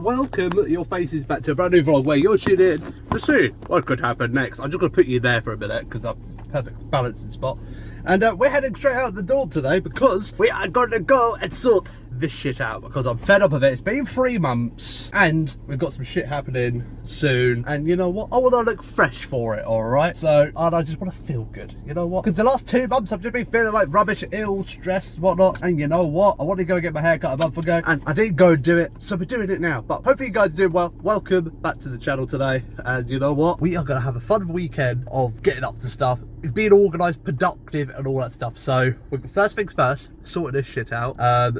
welcome your faces back to a brand new vlog where you're tuning in to see what could happen next. I'm just going to put you there for a minute because I'm perfect balancing spot. And we're heading straight out the door today because we are going to go and sort this shit out because I'm fed up of it. It's been 3 months and we've got some shit happening soon. And you know what? I want to look fresh for it, alright? So, and I just want to feel good. You know what? Because the last 2 months I've just been feeling like rubbish, ill, stressed, whatnot. And you know what? I wanted to go get my hair cut a month ago and I didn't go and do it. So we're doing it now. But hopefully you guys are doing well. Welcome back to the channel today. And you know what? We are going to have a fun weekend of getting up to stuff, being organised, productive and all that stuff. So first things first, sorting this shit out.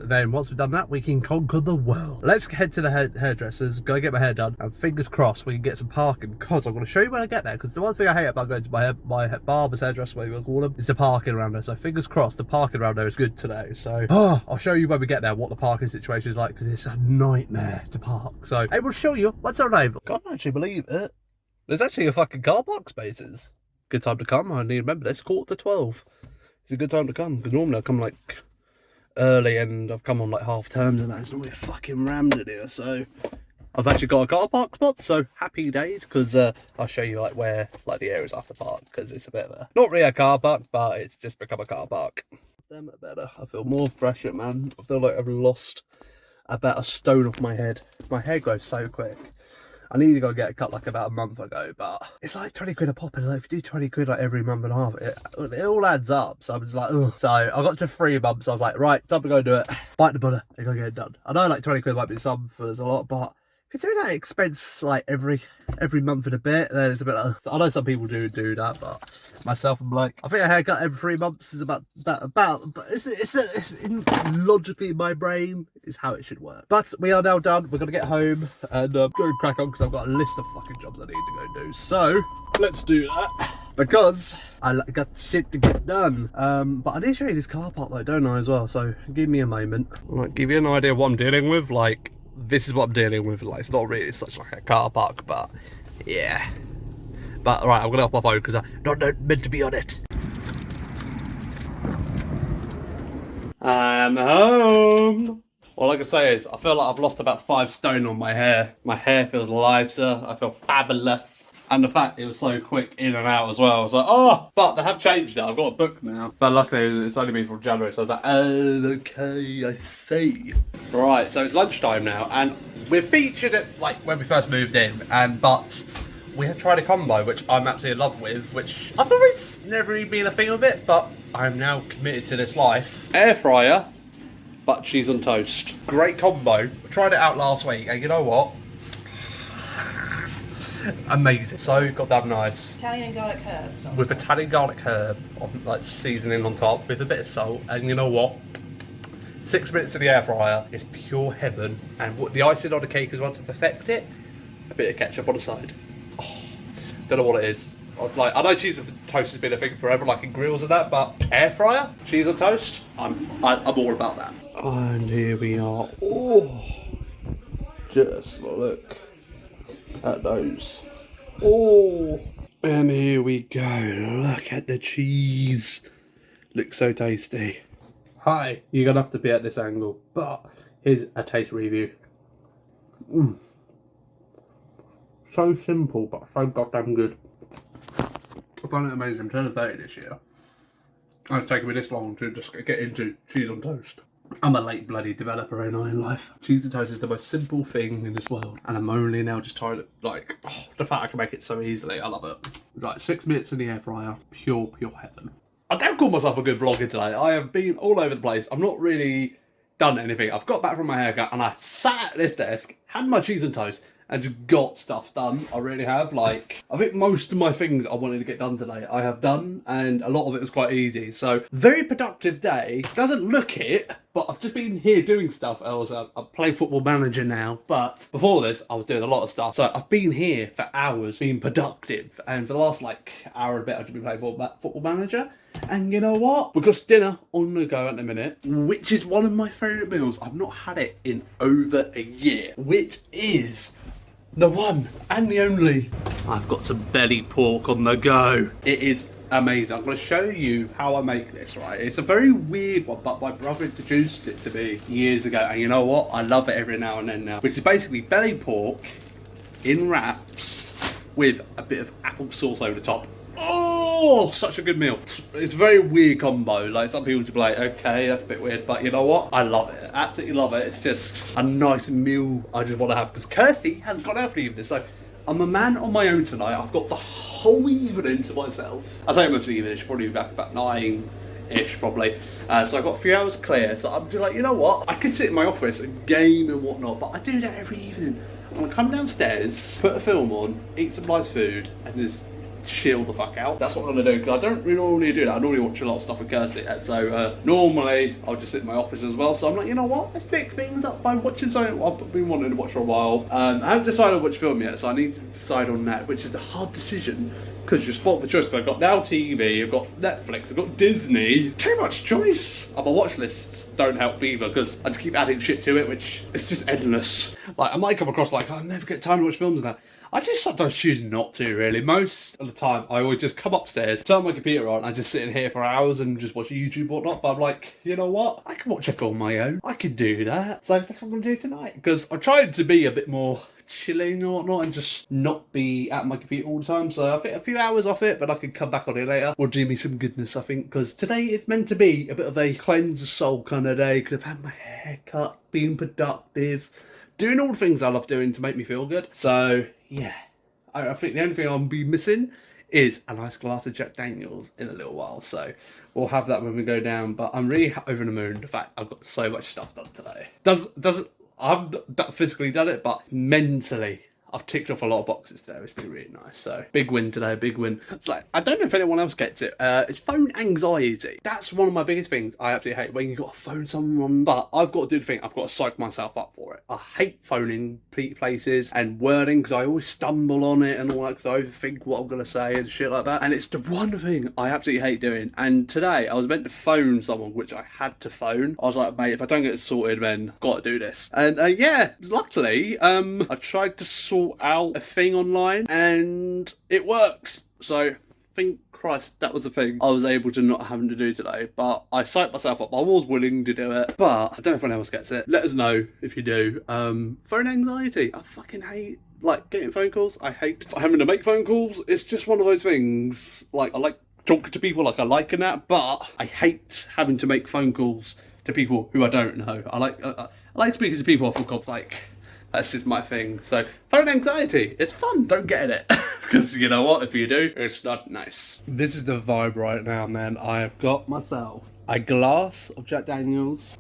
Then once we've done that, we can conquer the world. Let's head to the hairdressers, go get my hair done, and fingers crossed we can get some parking, because I'm going to show you when I get there, because the one thing I hate about going to my barber's hairdresser, whatever you call them, is the parking around there. So fingers crossed the parking around there is good today. So I'll show you when we get there what the parking situation is like, because it's a nightmare to park. So I will show you. What's our name? Can't actually believe it. There's actually a fucking car park spaces. Good time to come. I need to remember this. 11:45. It's a good time to come, because normally I come like early and I've come on like half terms and that. It's normally fucking rammed in here. So I've actually got a car park spot. So happy days, because I'll show you like where like the areas after park, because it's a bit of a, not really a car park, but it's just become a car park. Damn it, better. I feel more fresher, man. I feel like I've lost about a stone off my head. My hair grows so quick. I need to go get a cut like about a month ago, but it's like 20 quid a pop, and like if you do 20 quid like every month and a half, it all adds up. So I'm just like, ugh. So I got to 3 months, I was like, right, time to go do it. Bite the bullet and go get it done. I know like 20 quid might be some for us a lot, but if you're doing that expense like every month and a bit, then it's a bit like, I know some people do that, but myself, I'm like, I think a haircut every 3 months is about, but it's logically in my brain is how it should work. But we are now done. We're gonna get home and go crack on, because I've got a list of fucking jobs I need to go do. So let's do that, because I got shit to get done. But I need to show you this car park though, don't I, as well? So give me a moment. I might give you an idea of what I'm dealing with. Like, this is what I'm dealing with. Like, it's not really such like a car park, but yeah. But right, I'm gonna up my phone because I'm not meant to be on it. I'm home. All I can say is I feel like I've lost about 5 stone on my hair. My hair feels lighter. I feel fabulous. And the fact it was so quick in and out as well. I was like, oh, but they have changed it. I've got a book now. But luckily it's only been from January. So I was like, oh, okay, I see. Right, so it's lunchtime now. And we're featured it like when we first moved in. But we have tried a combo, which I'm absolutely in love with, which I've always never really been a thing of it, but I'm now committed to this life. Air fryer, but cheese on toast. Great combo. I tried it out last week, and you know what? Amazing. So goddamn nice. Italian and garlic herbs. With Italian garlic herb, like seasoning on top, with a bit of salt, and you know what? 6 minutes in the air fryer is pure heaven. And what the icing on the cake as well to perfect it, a bit of ketchup on the side. Oh, don't know what it is. Like, I know cheese on toast has been a thing forever, like in grills and that, but air fryer, cheese on toast, I'm all about that. And here we are. Oh, just look at those. Oh, and here we go. Look at the cheese. Looks so tasty. Hi, you're gonna have to be at this angle, but here's a taste review. So simple, but so goddamn good. I find it amazing. I'm turning 30 this year. And it's taken me this long to just get into cheese on toast. I'm a late bloody developer in life. Cheese on toast is the most simple thing in this world. And I'm only now just trying to, like, oh, the fact I can make it so easily. I love it. Like, 6 minutes in the air fryer. Pure heaven. I don't call myself a good vlogger today. I have been all over the place. I've not really done anything. I've got back from my haircut and I sat at this desk, had my cheese and toast, and just got stuff done. I really have. Like, I think most of my things I wanted to get done today, I have done, and a lot of it was quite easy. So, very productive day. Doesn't look it, but I've just been here doing stuff. I'm playing Football Manager now, but before this, I was doing a lot of stuff. So, I've been here for hours, being productive, and for the last, like, hour and a bit, I've just been playing Football Manager. And you know what? We've got dinner on the go at the minute, which is one of my favourite meals. I've not had it in over a year, which is the one and the only. I've got some belly pork on the go. It is amazing. I'm going to show you how I make this, right? It's a very weird one, but my brother introduced it to me years ago, and you know what? I love it every now and then now. Which is basically belly pork in wraps with a bit of apple sauce over the top. Oh, such a good meal. It's a very weird combo. Like, some people just be like, okay, that's a bit weird, but you know what? I love it. Absolutely love it. It's just a nice meal I just want to have, because Kirsty hasn't got out for the evening, so I'm a man on my own tonight. I've got the whole evening to myself. I say most of the evening, she'll probably be back about 9-ish probably. So I've got a few hours clear, so I'm just like, you know what? I could sit in my office and game and whatnot, but I do that every evening. I'm gonna come downstairs, put a film on, eat some nice food, and just chill the fuck out. That's what I'm gonna do, because I don't really normally do that. I normally watch a lot of stuff with Kirsty, so normally I'll just sit in my office as well. So I'm like, you know what, let's mix things up by watching something I've been wanting to watch for a while. I haven't decided which film yet, so I need to decide on that, which is a hard decision, because you're spot for choice. I've got Now TV, I've got Netflix, I've got Disney. Too much choice. And my watch lists don't help either, because I just keep adding shit to it, which is just endless. Like, I might come across like, I never get time to watch films now. I just sometimes choose not to, really. Most of the time, I always just come upstairs, turn my computer on, and just sit in here for hours and just watch YouTube or whatnot. But I'm like, you know what? I can watch a film on my own. I can do that. So that's what I'm going to do tonight. Because I'm trying to be a bit more chilling or whatnot and just not be at my computer all the time. So I think a few hours off it, but I can come back on it later. Will do me some goodness, I think. Because today is meant to be a bit of a cleanse the soul kind of day. Because I've had my hair cut, being productive, doing all the things I love doing to make me feel good. So yeah, I think the only thing I'll be missing is a nice glass of Jack Daniels in a little while. So we'll have that when we go down. But I'm really over the moon. The fact I've got so much stuff done today. I've not physically done it, but mentally I've ticked off a lot of boxes today. It's been really nice. So big win today, big win. It's like, I don't know if anyone else gets it. It's phone anxiety. That's one of my biggest things. I absolutely hate when you got to phone someone, but I've got to do the thing. I've got to psych myself up for it. I hate phoning places and wording, because I always stumble on it and all that, because I overthink what I'm going to say and shit like that. And it's the one thing I absolutely hate doing. And today I was meant to phone someone, which I had to phone. I was like, mate, if I don't get it sorted, then I've got to do this. And yeah, luckily, I tried to sort out a thing online and it worked. So thank Christ that was a thing I was able to not having to do today. But I psyched myself up. I was willing to do it, but I don't know if anyone else gets it. Let us know if you do. Phone anxiety. I fucking hate like getting phone calls. I hate having to make phone calls. It's just one of those things. Like, I like talking to people, like I like in that, but I hate having to make phone calls to people who I don't know. I like speaking to people off the cuff, like that's just my thing. So phone anxiety, it's fun. Don't get it, because you know what? If you do, it's not nice. This is the vibe right now, man. I have got myself a glass of Jack Daniels,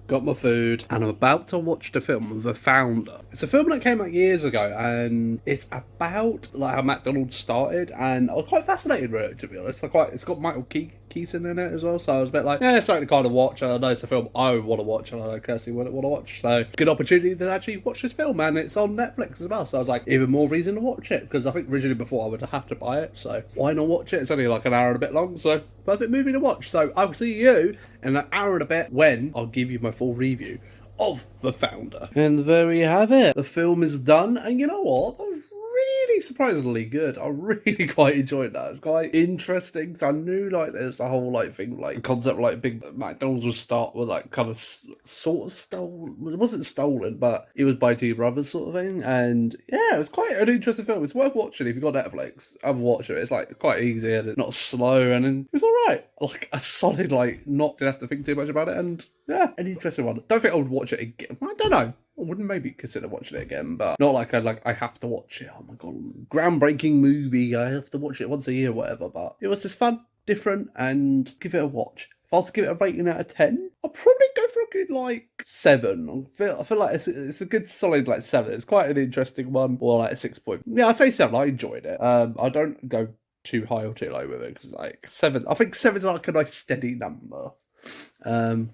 got my food, and I'm about to watch the film The Founder. It's a film that came out years ago, and it's about like how McDonald's started, and I was quite fascinated with it, to be honest. It's got Michael Keaton in it as well, so I was a bit like, yeah, it's something to kind of watch, and I know it's a film I want to watch, and I know Kirsty want to watch, so good opportunity to actually watch this film, and it's on Netflix as well, so I was like, even more reason to watch it, because I think originally before I would have to buy it, so why not watch it? It's only like an hour and a bit long, so perfect movie to watch. So I'll see you in an hour and a bit when I'll give you my full review of The Founder. And there you have it. The film is done, and you know what? That was really surprisingly good. I really quite enjoyed that. It was quite interesting. So I knew like there's a whole like thing, like the concept like big McDonald's was like kind of sort of stolen. It wasn't stolen, but it was by two brothers sort of thing. And yeah, it was quite an interesting film. It's worth watching if you've got Netflix. I've watched it. It's like quite easy and it's not slow, and it was alright. Like a solid, like not didn't have to think too much about it, and yeah, an interesting one. Don't think I would watch it again. I don't know. I wouldn't maybe consider watching it again, but not like I have to watch it. Oh my god, groundbreaking movie. I have to watch it once a year, or whatever. But it was just fun, different, and give it a watch. If I was to give it a rating out of 10, I'd probably go for a good like 7. I feel like it's a good solid like 7. It's quite an interesting one, or like a 6 point. Yeah, I'd say 7. I enjoyed it. I don't go too high or too low with it, because like 7. I think 7's like a nice steady number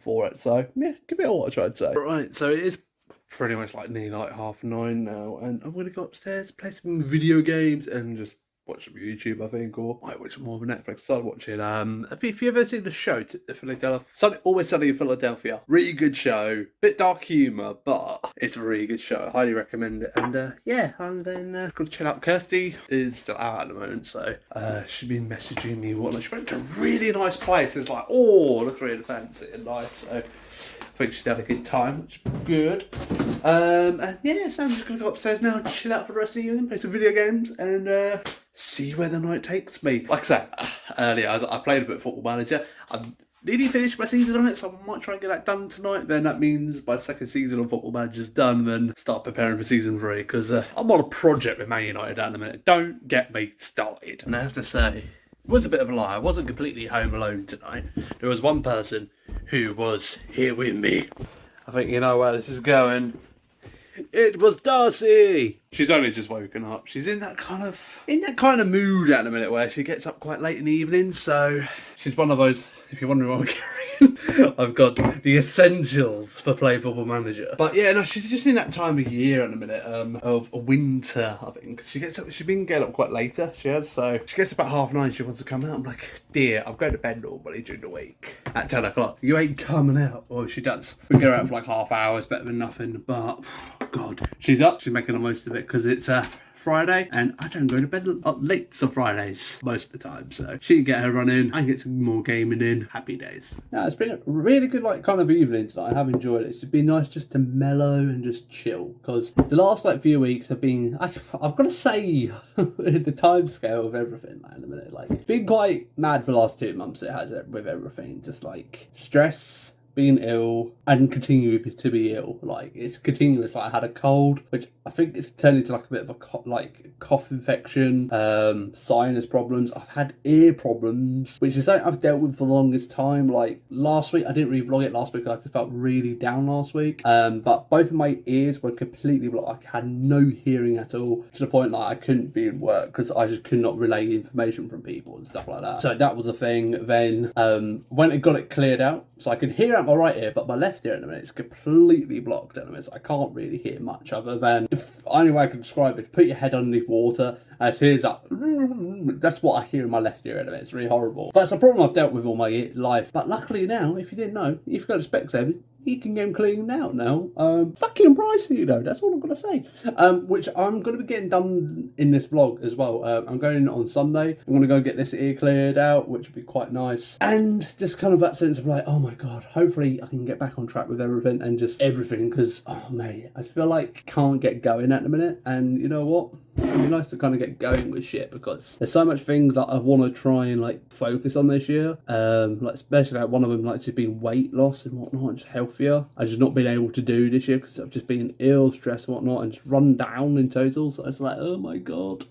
for it. So yeah, give it a watch, I'd say. Right, so it is pretty much like nearly like 9:30 now, and I'm gonna go upstairs, play some video games, and just watch some YouTube, I think, or might watch more of Netflix. I started watching, if you ever seen the show, Philadelphia, Always Sunny in Philadelphia. Really good show. Bit dark humour, but it's a really good show. I highly recommend it. And yeah, and then got to chill out. Kirsty is still out at the moment, so she's been messaging me whatnot. She went to a really nice place. It's like, oh, look really fancy and nice. So I think she's had a good time, which is good. And yeah, so I'm just going to go upstairs now and chill out for the rest of the evening, play some video games, and see where the night takes me. Like I said earlier, I played a bit of Football Manager. I'm nearly finished my season on it, so I might try and get that done tonight. Then that means my second season of Football Manager's done, then start preparing for season 3, because I'm on a project with Man United at the minute. Don't get me started. And I have to say, it was a bit of a lie. I wasn't completely home alone tonight. There was one person who was here with me. I think you know where this is going. It was Darcy. She's only just woken up. She's in that kind of mood at the minute where she gets up quite late in the evening. So she's one of those. If you're wondering what I'm carrying, I've got the essentials for playing Football Manager. But yeah, no, she's just in that time of year at the minute of winter. I think she gets up. She's been getting up quite later. She has. So she gets about 9:30. She wants to come out. I'm like, dear, I'm going to bed normally during the week at 10 o'clock. You ain't coming out. Or she does. We get her out for like half hour. It's better than nothing. But God, she's up. She's making the most of it because it's Friday, and I don't go to bed late on Fridays most of the time, so she can get her run in, I can get some more gaming in. Happy days. Yeah, it's been a really good kind of evening tonight. I have enjoyed it. It's been nice just to mellow and just chill, because the last few weeks have been, I've got to say, the time scale of everything in a minute, it's been quite mad for the last 2 months. It has with everything, just stress, being ill, and continue to be ill. It's continuous. I had a cold, which I think it's turned into a bit of a cough infection, sinus problems. I've had ear problems, which is something I've dealt with for the longest time. Last week, I didn't really vlog it last week. I just felt really down last week. But both of my ears were completely blocked. I had no hearing at all, to the point I couldn't be in work because I just could not relay information from people and stuff like that. So that was a thing. Then when it got it cleared out, so I could hear out my right ear, but my left ear at the minute is completely blocked at the minute, so I can't really hear much other than, if only way I can describe it, put your head underneath water and it hears up. That's what I hear in my left ear at the minute. It's really horrible. But it's a problem I've dealt with all my life. But luckily now, if you didn't know, if you've got a Specsavers, you can get them cleaned out now. Fucking pricey, that's all I'm going to say. Which I'm going to be getting done in this vlog as well. I'm going on Sunday. I'm going to go get this ear cleared out, which would be quite nice. And just kind of that sense of oh my God, hopefully I can get back on track with everything and just everything. Because, oh mate, I just feel I can't get going at the minute. And you know what? It'd be nice to kind of get going with shit, because there's so much things that I want to try and focus on this year. Especially one of them to be weight loss and whatnot, and just healthier. I've just not been able to do this year because I've just been ill, stressed and whatnot, and just run down in total. So it's oh my God.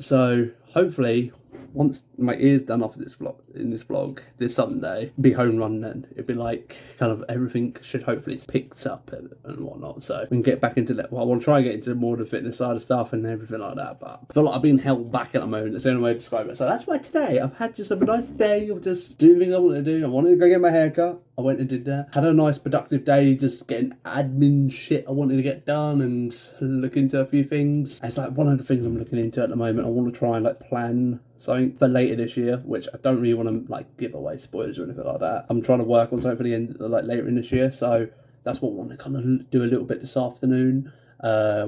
So hopefully, once my ear's done off this vlog this Sunday, be home run then. It'd be kind of everything should hopefully picked up and whatnot. So we can get back into that. Well, I want to try and get into more of the fitness side of stuff and everything like that. But I feel I've been held back at the moment. That's the only way to describe it. So that's why today I've had just a nice day of just doing things I wanted to do. I wanted to go get my hair cut. I went and did that. Had a nice productive day just getting admin shit I wanted to get done and look into a few things. It's one of the things I'm looking into at the moment. I want to try and plan something for later this year, which I don't really want to give away spoilers or anything like that. I'm trying to work on something for the end, later in this year. So that's what I want to kind of do a little bit this afternoon.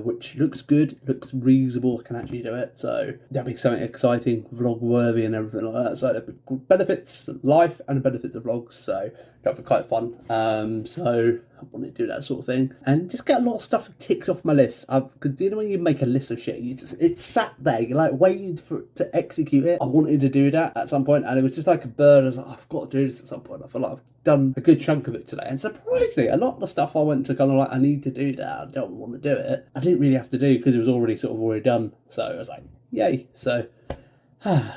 Which looks good, looks reasonable, I can actually do it, so that'll be something exciting, vlog worthy and everything like that. So it benefits life and benefits the vlogs, so that'll be quite fun. So I want to do that sort of thing and just get a lot of stuff ticked off my list. Because you know when you make a list of shit, it's sat there, you're waiting for it to execute it. I wanted to do that at some point, and it was just a bird. I was I've got to do this at some point. I feel I've done a good chunk of it today, and surprisingly a lot of the stuff I went to kind of I need to do that, I don't want to do it, I didn't really have to do because it was already already done. So I was yay. So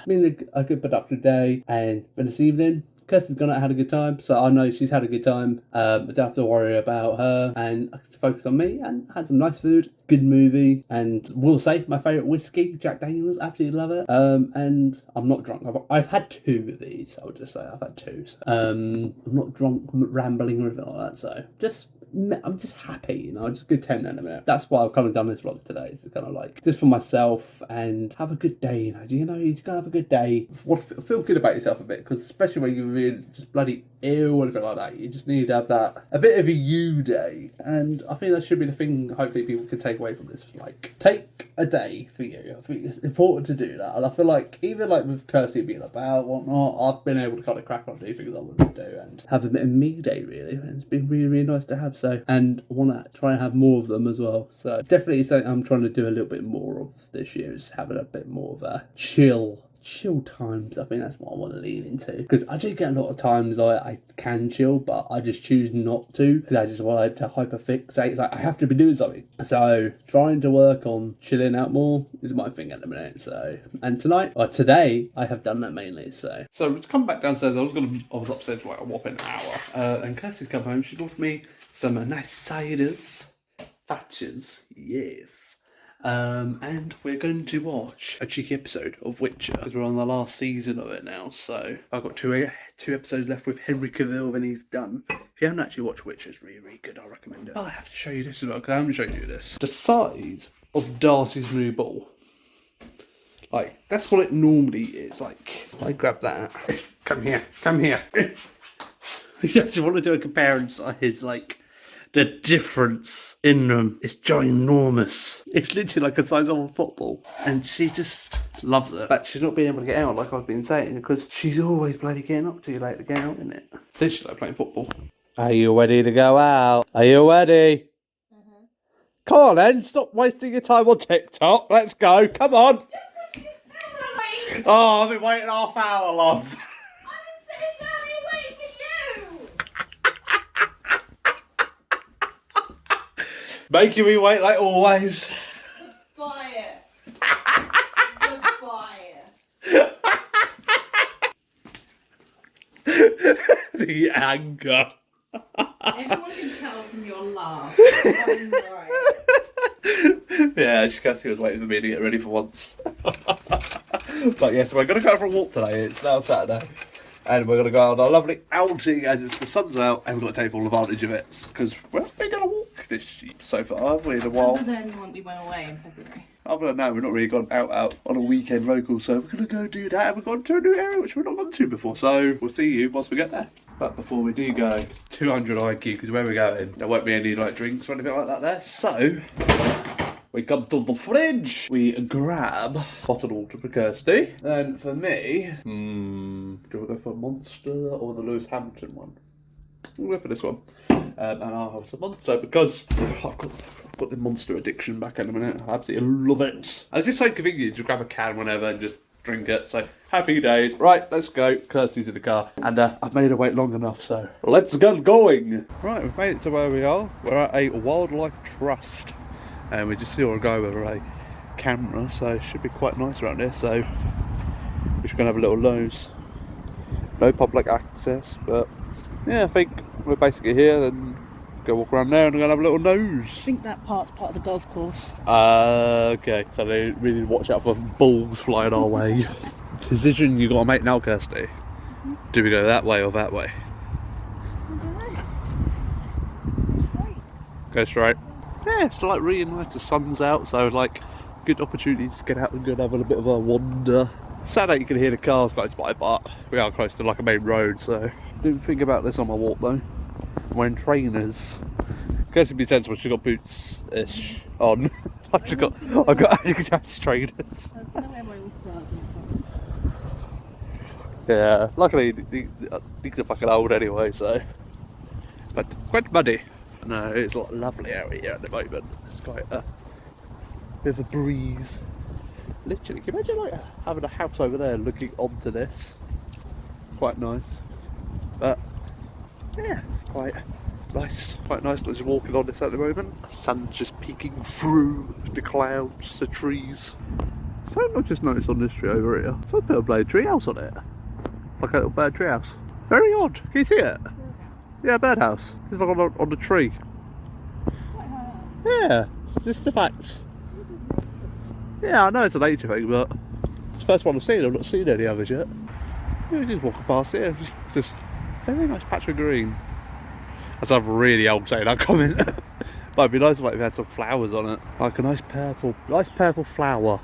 been a good productive day, and for this evening Kirsty's gone out and had a good time, so I know she's had a good time. I don't have to worry about her, and I can focus on me and had some nice food, good movie, and will say my favourite whiskey, Jack Daniels, absolutely love it. And I'm not drunk. I've had 2 of these, I would just say. I've had 2. So, I'm not drunk, rambling or anything like that, so just I'm just happy, you know, just content in a minute. That's why I've kind of done this vlog today. It's kind of like just for myself and have a good day, you know. You just gotta have a good day. Feel good about yourself a bit, because especially when you're really just bloody ill or anything like that, you just need to have that a bit of a you day. And I think that should be the thing. Hopefully, people can take away from this. Like, take a day for you. I think it's important to do that. And I feel like even like with Kirsty being about whatnot, I've been able to kind of crack on, do things I want to do, and have a bit of me day really. And it's been really, really nice to have. So, and I want to try and have more of them as well. So definitely something I'm trying to do a little bit more of this year, is having a bit more of a chill times. I think that's what I want to lean into, because I do get a lot of times I can chill, but I just choose not to, because I just want to hyperfixate. It's like I have to be doing something. So trying to work on chilling out more is my thing at the minute. So, and tonight or today I have done that mainly. So to come back downstairs, I was upstairs for like a whopping hour, and Kirsty's come home. She brought me some nice ciders, Thatchers, yes. And we're going to watch a cheeky episode of Witcher, because we're on the last season of it now. So I've got two episodes left with Henry Cavill, and he's done. If you haven't actually watched Witcher, it's really, really good. I recommend it. Oh, I have to show you this as well, because I haven't shown you this. The size of Darcy's new ball. Like, that's what it normally is. Like, I grab that. Come here. I just want to do a comparison. His like. The difference in them is ginormous. It's literally like the size of a football. And she just loves it. But she's not being able to get out, like I've been saying, because she's always bloody getting up too late to get out, isn't it? It's literally like playing football. Are you ready to go out? Are you ready? Mm-hmm. Come on then, stop wasting your time on TikTok. Let's go, come on. Oh, I've been waiting half hour, love. Making me wait like always. Bias. The anger. Everyone can tell from your laugh. Yeah, she was waiting for me to get ready for once. But yes, we're going to go for a walk today. It's now Saturday. And we're going to go on a lovely outing as the sun's out, and we've got to take full advantage of it, because we haven't been on a walk this so far, have we, in a while? Other than when we went away in February. Other than that, we've not really gone out on a weekend local, so we're going to go do that, and we've gone to a new area which we've not gone to before, so we'll see you once we get there. But before we do go, 200 IQ, because where we're going, there won't be any like drinks or anything like that there, so we come to the fridge, we grab bottled water for Kirsty, and for me, do we go for a Monster or the Lewis Hamilton one? We'll go for this one, and I'll have some Monster, because I've got the Monster addiction back in a minute. I absolutely love it, and it's just so convenient to grab a can whenever and just drink it. So happy days. Right, let's go. Kirsty's in the car, and I've made her wait long enough, so let's get going. Right, we've made it to where we are. We're at a wildlife trust, and we just saw a guy with a camera, so it should be quite nice around here. So we're just gonna have a little nose. No public access, but yeah, I think we're basically here. Then go walk around there and we're gonna have a little nose. I think that part's part of the golf course. Okay, so they really watch out for balls flying our way. Decision you gotta make now, Kirsty. Mm-hmm. Do we go that way or that way? Straight. Go straight. Yeah, it's like really nice. The sun's out, so like good opportunity to get out and go and have a bit of a wander. Sad that you can hear the cars close by, but we are close to like a main road, so didn't think about this on my walk though. I'm wearing trainers. Kirsty be sensible, she's got boots-ish on. I've got Adidas trainers. I was gonna wear my All-Star. Yeah, luckily these are fucking old anyway, so. But quite muddy. No, it's a lovely out here at the moment. It's quite a bit of a breeze. Literally, can you imagine like having a house over there looking onto this? Quite nice. But yeah, quite nice. Quite nice just walking on this at the moment. Sun's just peeking through the clouds, the trees. Something I've just noticed on this tree over here. It's a bit of a bloody tree house on it. Like a little bird tree house. Very odd. Can you see it? Yeah, birdhouse. It's like on the tree. Quite high up. Yeah, it's just the fact. Yeah, I know it's a nature thing, but it's the first one I've seen. I've not seen any others yet. Yeah, just walking past here. Just very nice patch of green. That's a really old saying, that comment. But it'd be nice if like, we had some flowers on it. Like a nice purple flower.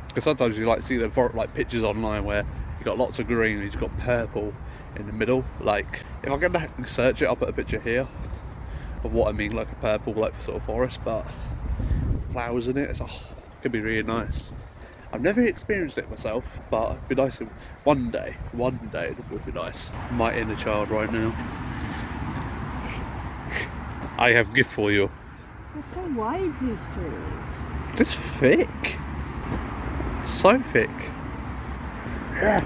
Because sometimes you like see the like pictures online where you've got lots of green and you've got purple in the middle. Like, if I can search it, I'll put a picture here of what I mean, like a purple, like sort of forest, but flowers in it. It could be really nice. I've never experienced it myself, but it'd be nice if one day it would be nice. My inner child right now. I have a gift for you. They're so wide, these trees. Just thick. So thick. Yeah.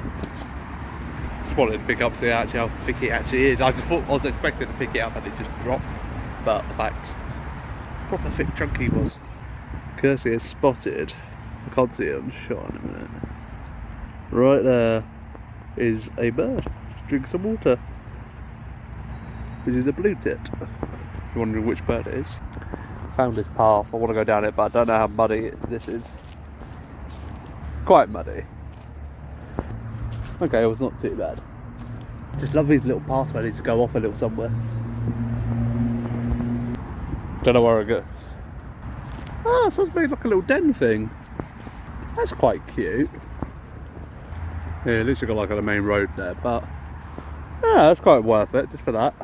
Just wanted to pick up see actually how thick it actually is. I was expecting to pick it up and it just dropped. But the fact, proper thick chunky was. Kirsty is spotted. I can't see it on shot in a minute. Right there is a bird. Just drink some water. Which is a blue tit. If you're wondering which bird it is. Found this path. I want to go down it, but I don't know how muddy this is. Quite muddy. Okay, it was not too bad. Just love these little paths where I need to go off a little somewhere. Don't know where it goes. Oh, so it's made like a little den thing. That's quite cute. Yeah, at least you got like on the main road there, but yeah, that's quite worth it just for that.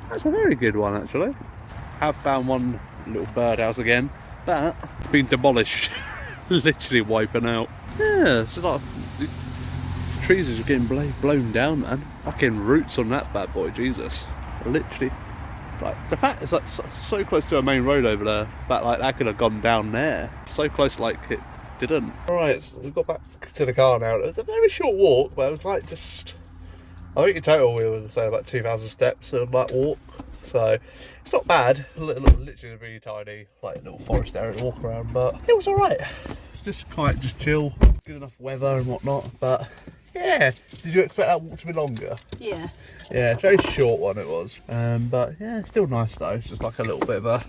That's a very good one actually. Have found one little birdhouse again, but it's been demolished. Literally wiping out. Yeah, it's like the trees are getting blown down, man. Fucking roots on that bad boy, Jesus. Literally. Like the fact it's like so close to a main road over there, that like that could have gone down there. So close, like it didn't. Alright, so we've got back to the car now. It was a very short walk, but it was like just, I think in total we were saying about 2,000 steps on that walk. So it's not bad. Literally a really tiny, like little forest area to walk around, but it was alright. It's just quite chill, good enough weather and whatnot, but yeah. Did you expect that walk to be longer? Yeah. Yeah, it's a very short one it was. But yeah, it's still nice though. It's just like a little bit of a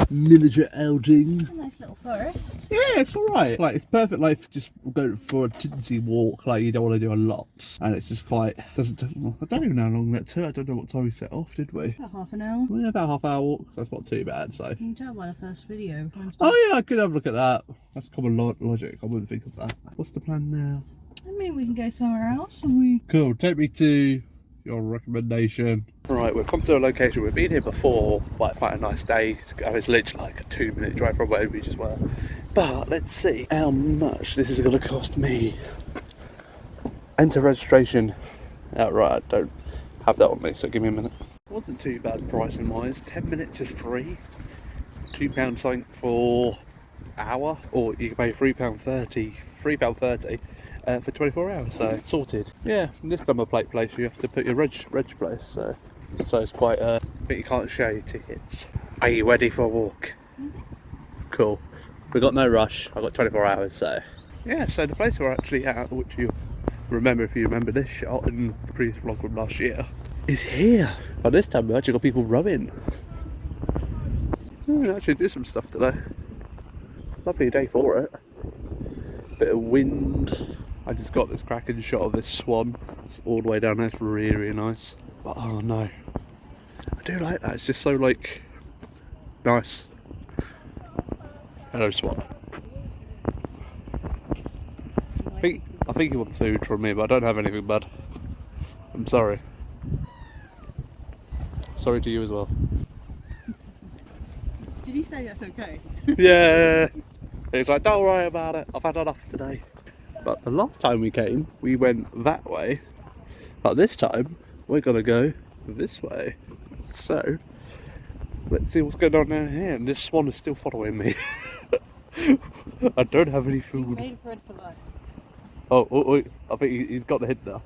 miniature outing. A nice little forest. Yeah, it's alright. Like it's perfect like just go for a tinsy walk, like you don't want to do a lot. And it's just quite doesn't I don't even know how long that took. I don't know what time we set off, did we? About half an hour. Yeah, about half hour walk, so that's not too bad, so. You can tell by the first video. Oh yeah, I could have a look at that. That's common logic, I wouldn't think of that. What's the plan now? I mean, we can go somewhere else and we... Cool, take me to your recommendation. Right, we've come to a location, we've been here before, like quite a nice day, and it's literally like a 2-minute drive from where we just were. But let's see how much this is going to cost me. Enter registration. Right, I don't have that on me, so give me a minute. It wasn't too bad pricing wise, 10 minutes is free, £2 something for hour, or you can pay £3.30 for 24 hours, so sorted. Yeah, this number plate place you have to put your reg place, so it's quite but you can't show your tickets. Are you ready for a walk? Cool. We've got no rush. I've got 24 hours, so yeah. So the place we're actually at, which you remember if you remember this shot in the previous vlog from last year, is here. But this time we actually got people rowing. We actually do some stuff today. Lovely day for it. Bit of wind. I just got this cracking shot of this swan. It's all the way down there. It's really, really nice. But oh no, I do like that. It's just so like nice. Hello, swan. I think he wants food from me, but I don't have anything, bud. I'm sorry. Sorry to you as well. Did he say that's okay? Yeah. He's like, don't worry about it. I've had enough today. But the last time we came, we went that way. But this time, we're gonna go this way. So, let's see what's going on down here. And this swan is still following me. I don't have any food. Made bread for life. Oh, I think he's got the hint now.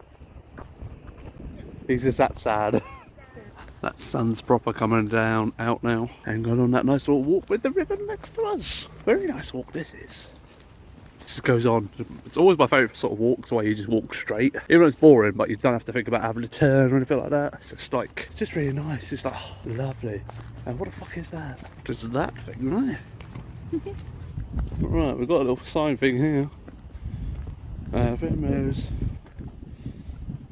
He's just that sad. That sun's proper coming down out now and going on that nice little walk with the river next to us. Very nice walk this is. It just goes on. It's always my favourite sort of walks where you just walk straight. Even though it's boring, but you don't have to think about having to turn or anything like that. It's just like, it's just really nice. It's like, oh, lovely. And what the fuck is that? Just that thing, right? Right, we've got a little sign thing here. Primrose.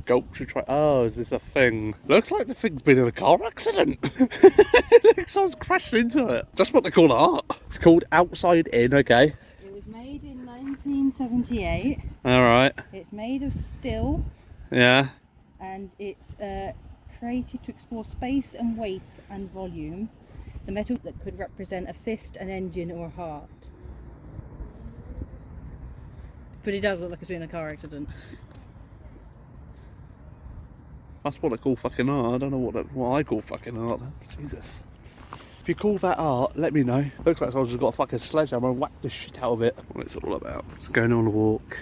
Sculpture tray. Oh, is this a thing? Looks like the thing's been in a car accident. It looks like someone's crashed into it. That's what they call art. It's called Outside In, okay. It was made in 1978. Alright. It's made of steel. Yeah. And it's created to explore space and weight and volume. The metal that could represent a fist, an engine, or a heart. But it does look like it's been in a car accident. That's what I call fucking art. I don't know what I call fucking art. Jesus. If you call that art, let me know. Looks like someone's just got a fucking sledgehammer and whacked the shit out of it. What it's all about. Just going on a walk.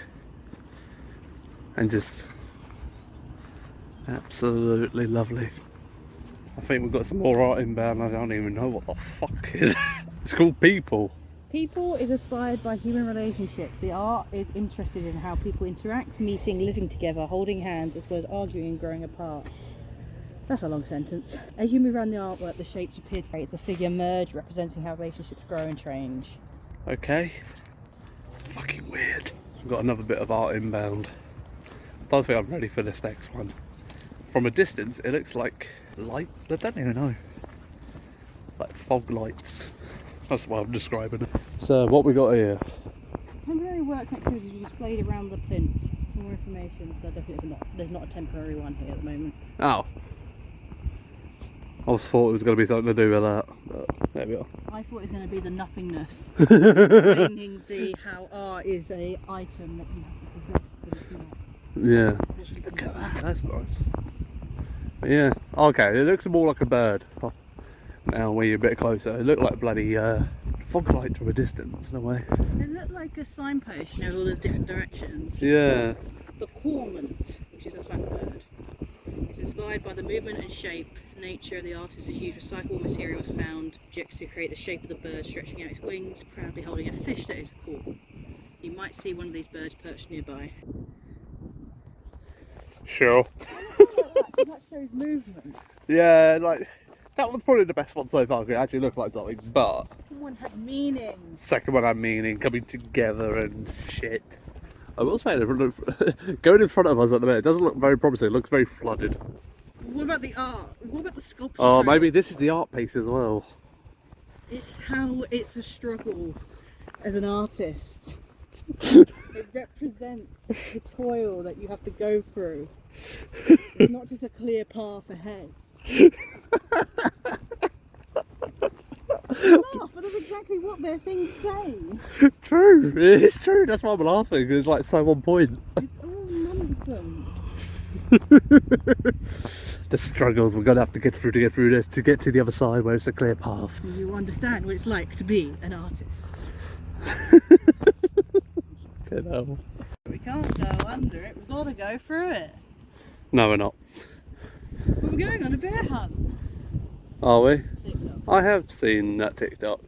And just... absolutely lovely. I think we've got some more art inbound. I don't even know what the fuck it is. It's called People. People is inspired by human relationships. The art is interested in how people interact, meeting, living together, holding hands, as well as arguing and growing apart. That's a long sentence. As you move around the artwork, the shapes appear to create a figure merge, representing how relationships grow and change. Okay. Fucking weird. I've got another bit of art inbound. I don't think I'm ready for this next one. From a distance, it looks like light. I don't even know. Like fog lights. That's what I'm describing it. So what we got here? Temporary work activities are displayed around the plinth. For more information, so definitely there's not a temporary one here at the moment. Oh. I thought it was going to be something to do with that, but there we are. I thought it was going to be the nothingness. Explaining how art is a item that you have to possess, but it's not. Yeah. Look at that, that's nice. But yeah, okay, it looks more like a bird. Now when you're a bit closer, it looked like bloody fog lights from a distance in a way. It looked like a signpost, you know, all the different directions. Yeah. The cormorant, which is a type of bird, is inspired by the movement and shape, nature. The artist has used recyclable materials found objects to create the shape of the bird, stretching out its wings, proudly holding a fish that is a call. You might see one of these birds perched nearby. Sure. That shows movement. Yeah, like that was probably the best one so far. It actually looked like something, but One had meaning. second one had meaning, coming together and shit. I will say, going in front of us at the minute, it doesn't look very promising. It looks very flooded. What about the art? What about the sculpture? Oh, maybe this is the art piece as well. It's a struggle as an artist. It represents the toil that you have to go through. It's not just a clear path ahead. Laugh, but that's exactly what their things say. True, it's true. That's why I'm laughing. It's like so on point. It's all nonsense. The struggles we're gonna have to get through this to get to the other side where it's a clear path. You understand what it's like to be an artist. Good hell. We can't go under it, we've got to go through it. No, we're not. But we're going on a bear hunt. Are we? TikTok. I have seen that TikTok.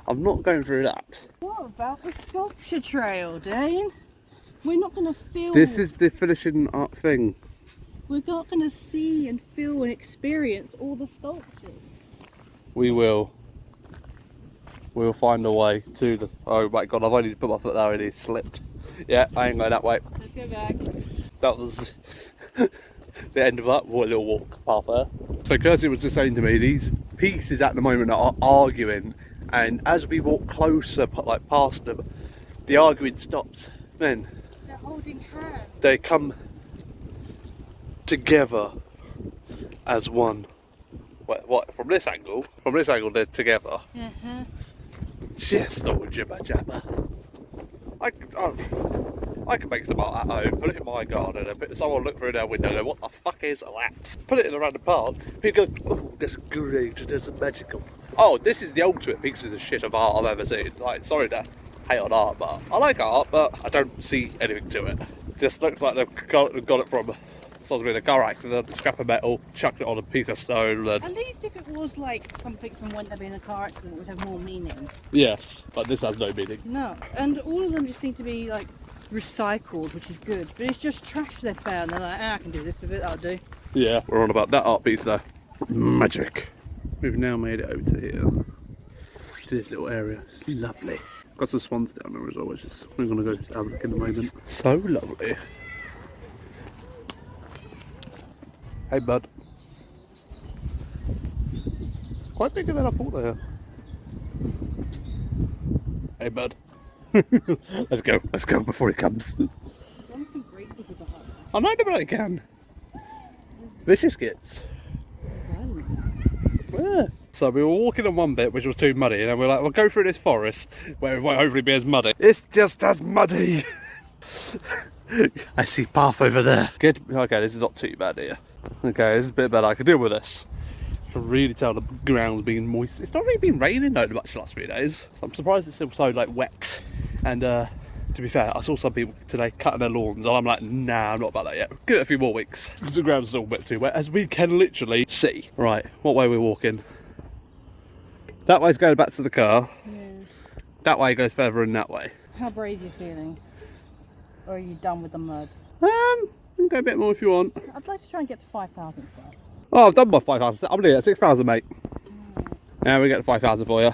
I'm not going through that. What about the sculpture trail, Dane? We're not going to feel... This is the finishing art thing. We're not going to see and feel and experience all the sculptures. We will. We'll find a way to the... Oh my god, I've only put my foot there and it slipped. Yeah, I ain't going that way. Let's go back. That was the end of that little walk path there. So Kirsty was just saying to me, these pieces at the moment are arguing, and as we walk closer, like past them, the arguing stops. Then They're holding hands. they come together as one. What? From this angle? From this angle, they're together. Uh-huh. Just all jibber jabber. I could make some art at home, put it in my garden, and someone look through their window and go, what the fuck is that? Put it in a random park, people go, oh, that's great, that's magical. Oh, this is the ultimate pieces of shit of art I've ever seen. Like, sorry to hate on art, but I like art, but I don't see anything to it. Just looks like they've got it from someone's been in a car accident, scrap of metal, chucked it on a piece of stone. And... At least if it was like something from when they've been in a car accident, it would have more meaning. Yes, but this has no meaning. No, and all of them just seem to be like recycled, which is good, but it's just trash they found. They're like, I can do this with it, I'll do. Yeah, we're on about that art piece there. Magic. We've now made it over to here. To this little area. It's lovely. Got some swans down there as well, which is we're gonna go have a look in a moment. So lovely. Hey, bud. Quite bigger than I thought they were. Hey, bud. Let's go before he comes. I know nobody can. Vicious gets. Yeah. So we were walking on one bit which was too muddy, and then we're like, we'll go through this forest where it won't hopefully be as muddy. It's just as muddy. I see path over there. Good. Okay, this is not too bad here. Okay, this is a bit better. I can deal with this. I can really tell the ground's being moist. It's not really been raining though much the last few days. I'm surprised it's still so like wet. And to be fair, I saw some people today cutting their lawns, and I'm like, nah, I'm not about that yet. Give it a few more weeks because the ground's still a bit too wet, as we can literally see. Right, what way we're walking? That way's going back to the car. Yeah. That way goes further in that way. How brave are you feeling? Or are you done with the mud? You can go a bit more if you want. I'd like to try and get to 5,000 steps. Oh, I've done my 5,000. I'm nearly at 6,000, mate. Now we get to 5,000 for you.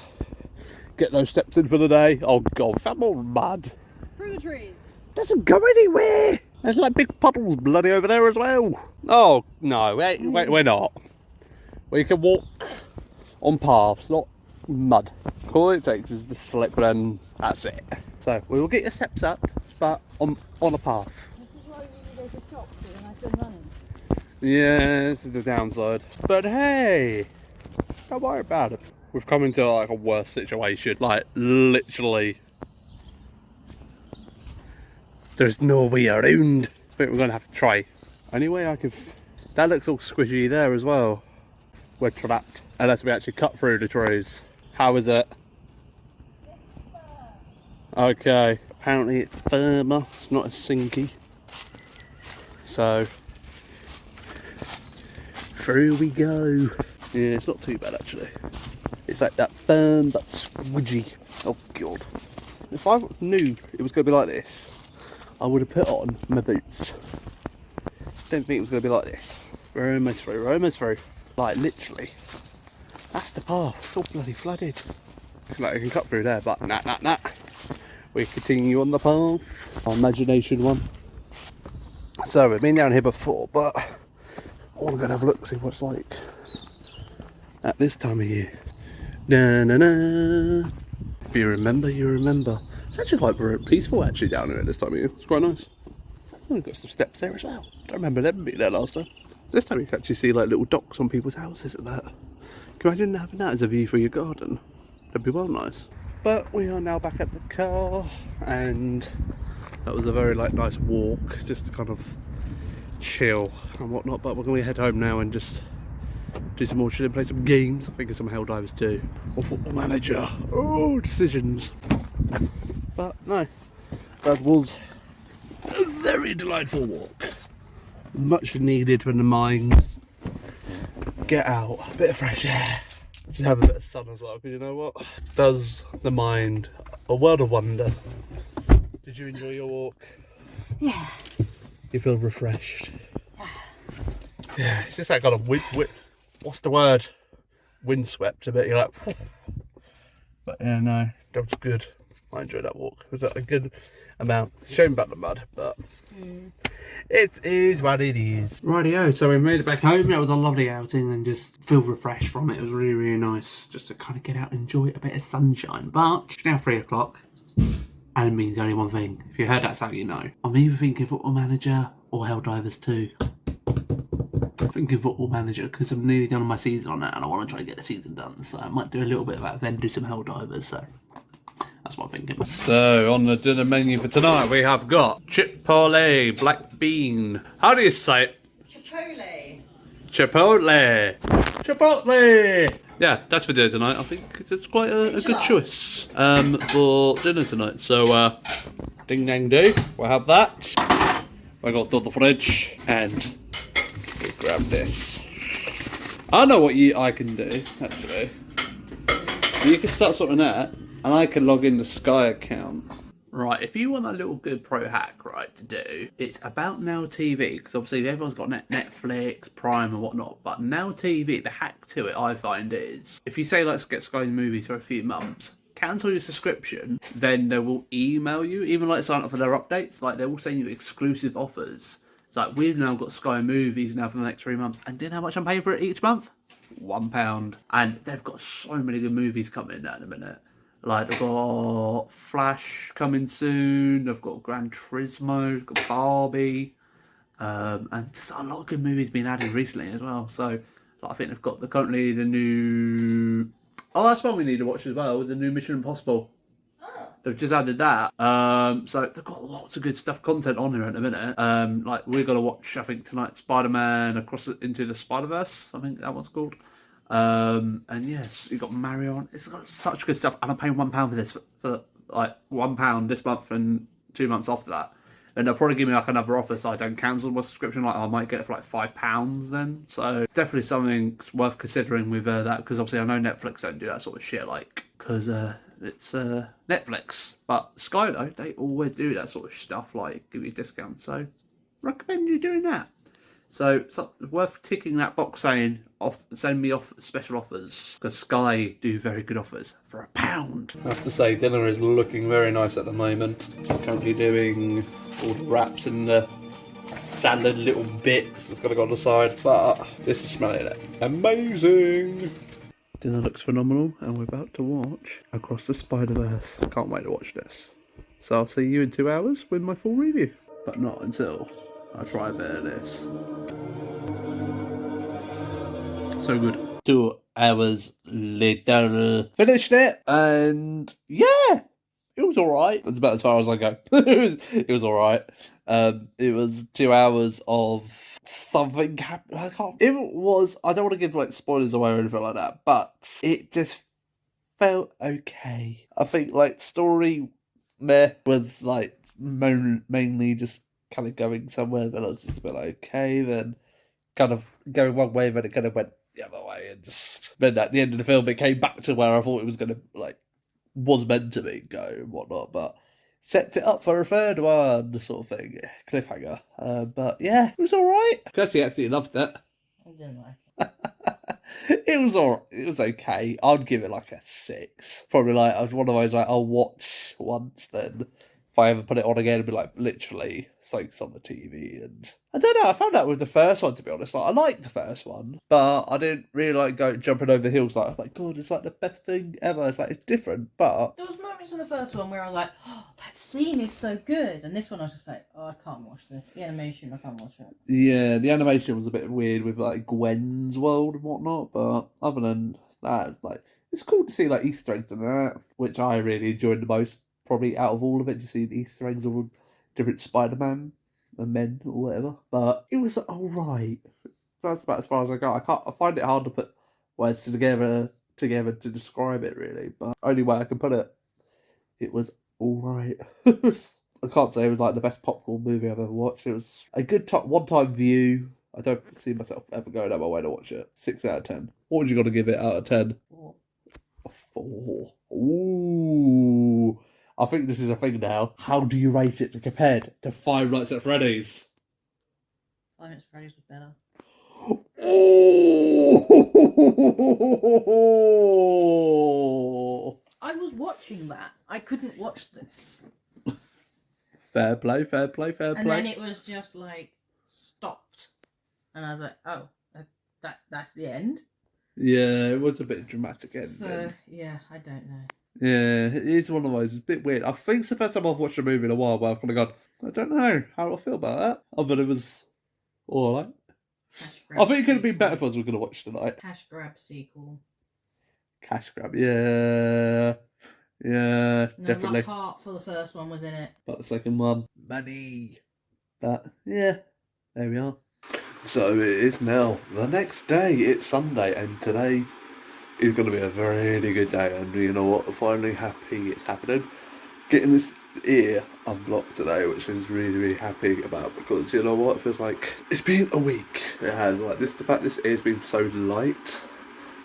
Get those steps in for the day. Oh god, we've had more mud. Through the trees. Doesn't go anywhere. There's like big puddles bloody over there as well. Oh no, we're not. We can walk on paths, not mud. All it takes is the slip, and that's it. So we will get your steps up, but on a path. This is why we need to go to shops when I've been running. Yeah, this is the downside. But hey, don't worry about it. We've come into like a worse situation. Like literally, there's no way around. I think we're gonna have to try. Anyway, I can. That looks all squishy there as well. We're trapped unless we actually cut through the trees. How is it? Okay, apparently it's firmer. It's not as sinky. So through we go. Yeah, it's not too bad actually. It's like that firm but squidgy. Oh god. If I knew it was going to be like this, I would have put on my boots. Don't think it was going to be like this. We're almost through, we're almost through. Like literally. That's the path. It's all bloody flooded. Like I can cut through there, but nah. We continue on the path. Our imagination one. So we've been down here before, but I want to go and have a look, see what it's like at this time of year. Na. If you remember, you remember. It's actually quite peaceful actually down here at this time of year. It's quite nice. Oh, we've got some steps there as well. I don't remember them being there last time. This time you can actually see like little docks on people's houses and that. Can you imagine having that as a view for your garden? That'd be well nice. But we are now back at the car, and that was a very like nice walk, just to kind of chill and whatnot. But we're going to head home now and just do some more chilling, play some games. I think of some Helldivers too, or Football Manager. Oh, decisions. But no, that was a very delightful walk. Much needed for the mind. Get out, a bit of fresh air. Just have a bit of sun as well, because you know what? Does the mind a world of wonder. Did you enjoy your walk? Yeah. You feel refreshed? Yeah, it's just that kind of what's the word? Windswept a bit. You're like, but yeah, no, that was good. I enjoyed that walk. It was a good amount. Shame about the mud, but it is what it is. Rightio, so we made it back home. That was a lovely outing and just feel refreshed from it. It was really, really nice just to kind of get out and enjoy a bit of sunshine. But it's now 3 o'clock. And it means only one thing. If you heard that, so you know. I'm either thinking Football Manager or Helldivers 2. I'm thinking Football Manager because I'm nearly done my season on that and I want to try and get the season done. So I might do a little bit of that, then do some Helldivers. So that's what I'm thinking. So on the dinner menu for tonight, we have got Chipotle black bean. How do you say it? Chipotle. Chipotle. Chipotle. Yeah, that's for dinner tonight. I think it's quite a good choice for dinner tonight. So, ding dang do. We'll have that. I got to the fridge and we'll grab this. I know what I can do, actually. You can start sorting that and I can log in the Sky account. Right, if you want a little good pro hack, right, to do, it's about Now TV, because obviously everyone's got Netflix, Prime and whatnot, but Now TV, the hack to it, I find is, if you say, let's get Sky movies for a few months, cancel your subscription, then they will email you, even like sign up for their updates, like they will send you exclusive offers. It's like, we've now got Sky Movies now for the next 3 months, and do you know how much I'm paying for it each month? £1. And they've got so many good movies coming in at the minute. Like, they've got Flash coming soon, they've got Gran Turismo, they've got Barbie, and just a lot of good movies being added recently as well. So I think they've got currently the new... Oh, that's one we need to watch as well, the new Mission Impossible. They've just added that. So they've got lots of good stuff, content on here at the minute. Like, we're going to watch, I think, tonight, Spider-Man Into the Spider-Verse, I think that one's called. And yes, you've got Mario on. It's got such good stuff. And I'm paying £1 for this, for like £1 this month and 2 months after that. And they'll probably give me like another offer so I don't cancel my subscription. Like, I might get it for like £5 then. So definitely something worth considering with that, because obviously I know Netflix don't do that sort of shit, like, because it's Netflix. But Sky, though, they always do that sort of stuff, like give you discounts. So recommend you doing that. So it's worth ticking that box saying, send me off special offers, because Sky do very good offers for £1. I have to say, dinner is looking very nice at the moment. I'm currently doing all the wraps and the salad little bits that's got to go on the side, but this is smelling amazing. Dinner looks phenomenal, and we're about to watch Across the Spider-Verse. Can't wait to watch this. So I'll see you in 2 hours with my full review, but not until I try a bit of this. So good. 2 hours later. Finished it, and yeah, it was alright. That's about as far as I go. it was alright. It was 2 hours of something happened. I don't want to give like spoilers away or anything like that, but it just felt okay. I think like story was like mainly just kind of going somewhere that I was just a bit like, okay, then kind of going one way, then it kind of went the other way, and just then at the end of the film it came back to where I thought it was going to, like, was meant to be go and whatnot, but sets it up for a third one, sort of thing. Cliffhanger. But yeah, it was alright. Kirsty absolutely loved it. I didn't like it. It was alright. It was okay. I'd give it like a 6. Probably like, I was one of those like, I'll watch once, then if I ever put it on again, it'd be like literally something's on the TV. And I don't know, I found out with the first one, to be honest. Like, I liked the first one, but I didn't really like jumping over the hills. Like, oh my god, it's like the best thing ever. It's like, it's different, but There was moments in the first one where I was like, oh, that scene is so good. And this one I was just like, oh, I can't watch this. The animation, I can't watch it. yeah, the animation was a bit weird with like Gwen's world and whatnot, but other than that, it's like, it's cool to see like Easter eggs and that, which I really enjoyed the most, probably out of all of it, to see the Easter eggs of different Spider-Man and men or whatever. But it was alright. That's about as far as I got. I find it hard to put words together to describe it, really, but only way I can put it, it was alright. I can't say it was like the best popcorn movie I've ever watched. It was a good one-time view. I don't see myself ever going out my way to watch it. 6 out of 10. What would you got to give it out of 10? 4. A 4. Ooh. I think this is a thing now. How do you rate it compared to Five Nights at Freddy's? Five Nights at Freddy's was better. Oh! I was watching that. I couldn't watch this. Fair play, fair play, fair And play. then it was just like stopped. And I was like, oh, that's the end. Yeah, it was a bit dramatic ending. So, yeah, I don't know. Yeah, it is one of those. It's a bit weird. I think it's the first time I've watched a movie in a while where I've kind of gone, I don't know how I feel about that. Other than it was alright. I think it could have been better if I was going to watch tonight. Cash grab sequel. Cash grab, yeah. Yeah, No, definitely. my heart for the first one was in it. But the second one, money. But yeah, there we are. So it is now the next day. It's Sunday, and today is going to be a really good day. And you know what? I'm finally happy it's happening. Getting this ear unblocked today, which is really, really happy about, because you know what? It feels like it's been a week. It has. Like this, the fact this ear's been so light.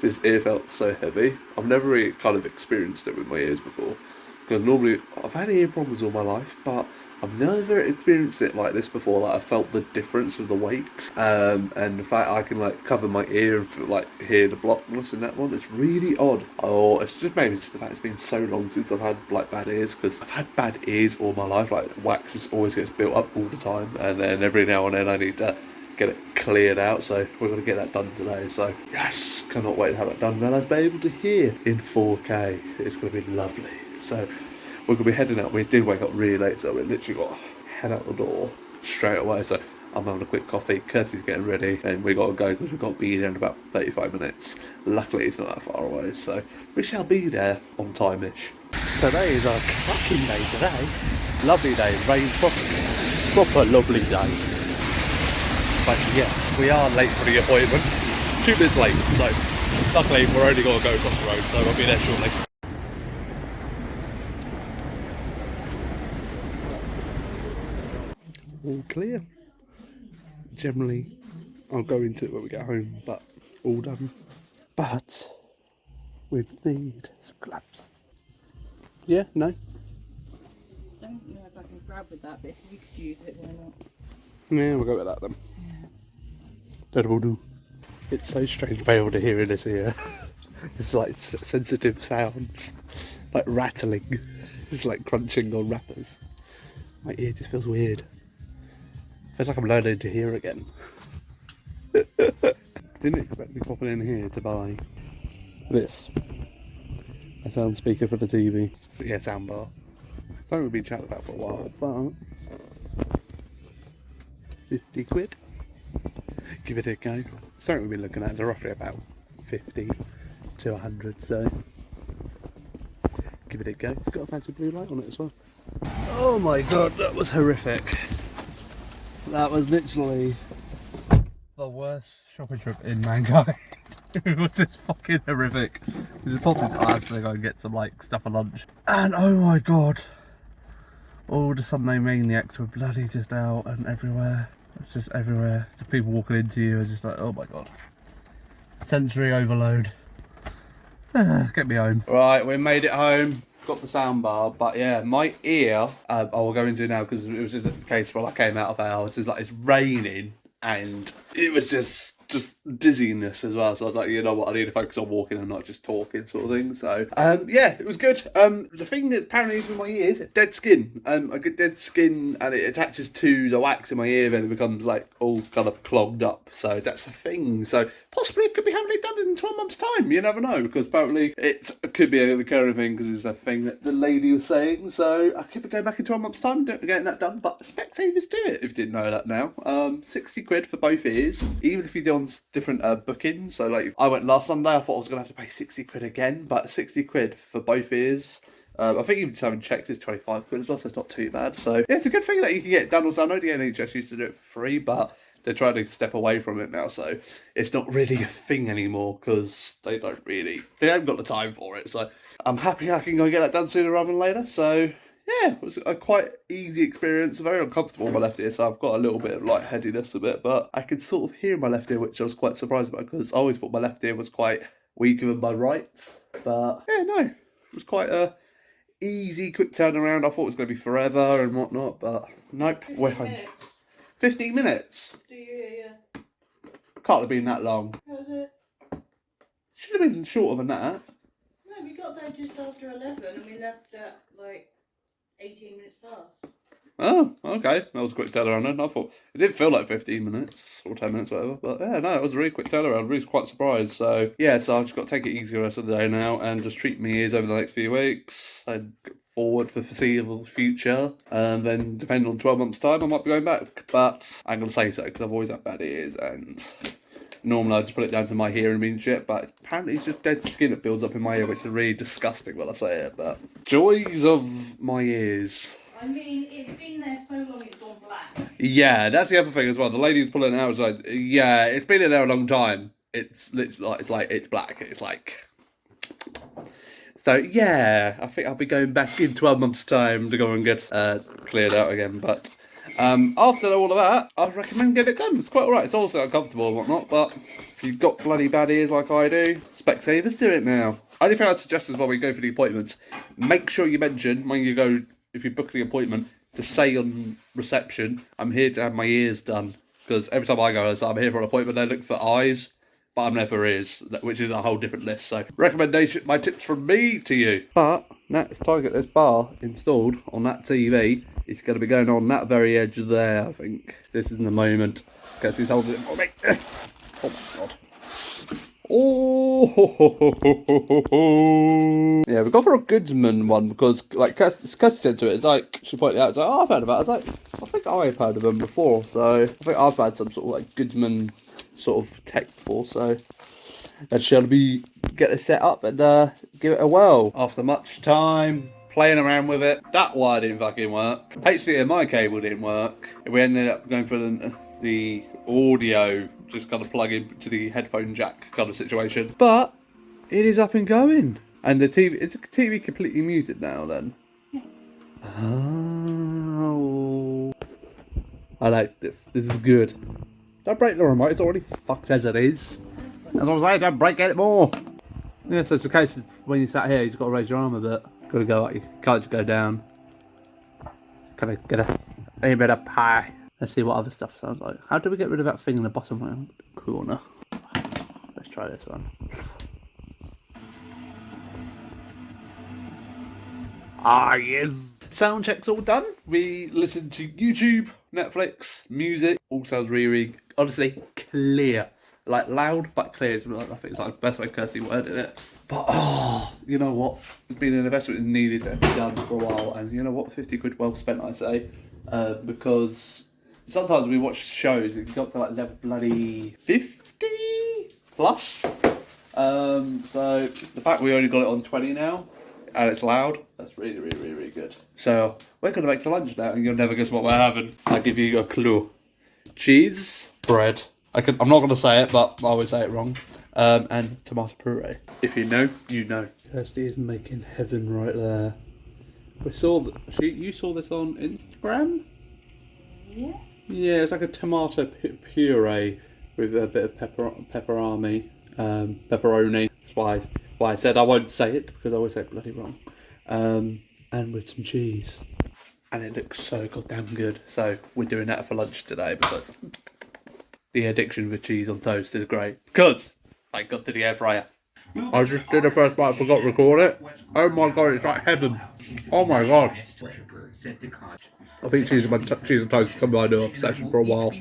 This ear felt so heavy. I've never really kind of experienced it with my ears before, because normally I've had ear problems all my life, but I've never experienced it like this before. Like I felt the difference of the weight, and the fact I can like cover my ear and feel, like hear the blockness in that one. It's really odd. Or it's just maybe just the fact it's been so long since I've had like bad ears, because I've had bad ears all my life. Like wax just always gets built up all the time, and then every now and then I need to get it cleared out. So we're gonna get that done today. So yes, cannot wait to have it done. And I'll be able to hear in 4K. It's gonna be lovely. So we're going to be heading out. We did wake up really late, so we literally got to head out the door straight away. So I'm having a quick coffee, Kirsty's getting ready, and we got to go because we've got to be there in about 35 minutes. Luckily, it's not that far away, so we shall be there on time-ish. Today is our cracking day today. Lovely day, rain, proper lovely day. But yes, we are late for the appointment. 2 minutes late, so luckily we're only going to go across the road, so I'll be there shortly. All clear. Generally, I'll go into it when we get home, but all done. But we need some gloves. Yeah, no? Don't know if I can grab with that, but if you could use it, why not? Yeah, we'll go with that then. Yeah. That will do. It's so strange to be able to hear in this ear. Just like sensitive sounds, like rattling, just like crunching on wrappers. My ear just feels weird. Feels like I'm learning to hear again. Didn't expect me popping in here to buy this. A sound speaker for the TV. But yeah, soundbar. Something we've been chatting about for a while, but 50 quid. Give it a go. Something we've been looking at is roughly about 50 to 100, so give it a go. It's got a fancy blue light on it as well. Oh my god, that was horrific. That was literally the worst shopping trip in mankind. It was just fucking horrific. We just popped into Asda to go and get some like stuff for lunch. And oh my god, all the Sunday maniacs were bloody just out and everywhere. It's just everywhere. Just people walking into you are just like, oh my god. Sensory overload. Get me home. Right, we made it home. Got the soundbar, but yeah, my ear, I will go into now because it was just a case where I came out of our house. It's like it's raining and it was just dizziness as well. So I was like, you know what, I need to focus on walking and not just talking, sort of thing. So yeah, it was good. The thing that apparently is with my ears, dead skin. I get dead skin and it attaches to the wax in my ear, then it becomes like all kind of clogged up. So that's the thing. So possibly it could be having it done in 12 months' time. You never know, because apparently it could be a recurring thing because it's a thing that the lady was saying. So I could be going back in 12 months' time getting that done. But Specsavers do it, if you didn't know that now. 60 quid for both ears, even if you do on different bookings. So like, if I went last Sunday, I thought I was going to have to pay 60 quid again, but 60 quid for both ears. I think even just having checked is 25 quid as well, so it's not too bad. So yeah, it's a good thing that you can get it done. Also, I know the NHS used to do it for free, but they're trying to step away from it now, so it's not really a thing anymore because they haven't got the time for it. So I'm happy I can go get that done sooner rather than later. So yeah, it was a quite easy experience. Very uncomfortable on my left ear, so I've got a little bit of lightheadedness a bit, but I can sort of hear my left ear, which I was quite surprised about because I always thought my left ear was quite weaker than my right. But yeah, no, it was quite a easy, quick turnaround. I thought it was going to be forever and whatnot, but nope, we're home. 15 minutes? Do you hear? Can't have been that long. How was it? Should have been shorter than that. No, we got there just after 11 and we left at like 18 minutes past. Oh, okay. That was a quick turnaround then. I thought it didn't feel like 15 minutes or 10 minutes, whatever. But yeah, no, it was a really quick turnaround. I was really quite surprised. So yeah, so I've just got to take it easy the rest of the day now and just treat my ears over the next few weeks. And forward for the foreseeable future. And then depending on 12 months' time, I might be going back. But I'm going to say so because I've always had bad ears and normally I just put it down to my hearing being shit, but apparently it's just dead skin that builds up in my ear, which is really disgusting when I say it. But joys of my ears. I mean, it's been there so long it's gone black. Yeah, that's the other thing as well. The lady who's pulling it out was like, yeah, it's been in there a long time. It's literally like, it's black. It's like... So yeah, I think I'll be going back in 12 months' time to go and get cleared out again. But after all of that, I'd recommend getting it done. It's quite alright. It's also uncomfortable and whatnot, but if you've got bloody bad ears like I do, Specsavers do it now. Only thing I'd suggest is when we go for the appointments, make sure you mention when you go, if you book the appointment, to say on reception, I'm here to have my ears done. Because every time I go, I'm here for an appointment, they look for eyes, but I'm never ears, which is a whole different list. So, recommendation, my tips from me to you. But, now it's time to get this bar installed on that TV. It's going to be going on that very edge there, I think. This is the moment. Guess who's holding it for me? Oh my god. Oh, yeah, we got for a Goodsman one because, like, Kirsty said to it, it's like, she pointed out, it's like, oh, I've heard about it. I was like, I think I've heard of them before, so I think I've had some sort of, like, Goodsman sort of tech before, so that shall be, get this set up and give it a whirl. After much time playing around with it, that wire didn't fucking work. HDMI cable didn't work. We ended up going for the audio, just kind of plug into the headphone jack kind of situation. But it is up and going. And the TV, is the TV completely muted now then? Yeah. Oh. I like this. This is good. Don't break the remote, it's already fucked as it is. That's what I'm saying, don't break it more. Yeah, so it's a case of when you sat here, you just got to raise your arm a bit. Got to go up, you can't just go down. Kind of get a bit of pie. Let's see what other stuff sounds like. How do we get rid of that thing in the bottom right corner? Let's try this one. Ah, yes. Sound check's all done. We listened to YouTube, Netflix, music. All sounds really, honestly, clear. Like loud but clear. I think it's like the best way Kirsty worded it. But oh, you know what? It's been an investment needed to be done for a while, and you know what? 50 quid well spent, I say, because sometimes we watch shows and got to like level bloody 50 plus. So the fact we only got it on 20 now, and it's loud, that's really, really, really, really good. So we're gonna make some lunch now, and you'll never guess what we're having. I'll give you a clue: cheese, bread. I'm not gonna say it, but I always say it wrong. And tomato puree. If you know, you know. Kirsty is making heaven right there. We saw you saw this on Instagram. Yeah. Yeah, it's like a tomato puree with a bit of pepperoni. That's why I said I won't say it because I always say it bloody wrong. And with some cheese, and it looks so goddamn good. So we're doing that for lunch today because the addiction for cheese on toast is great. Because I got to the air fryer. I just did the first bite, forgot to record it. Oh my god, it's like heaven. Oh my god. I think cheese and toast has come my new obsession for a while.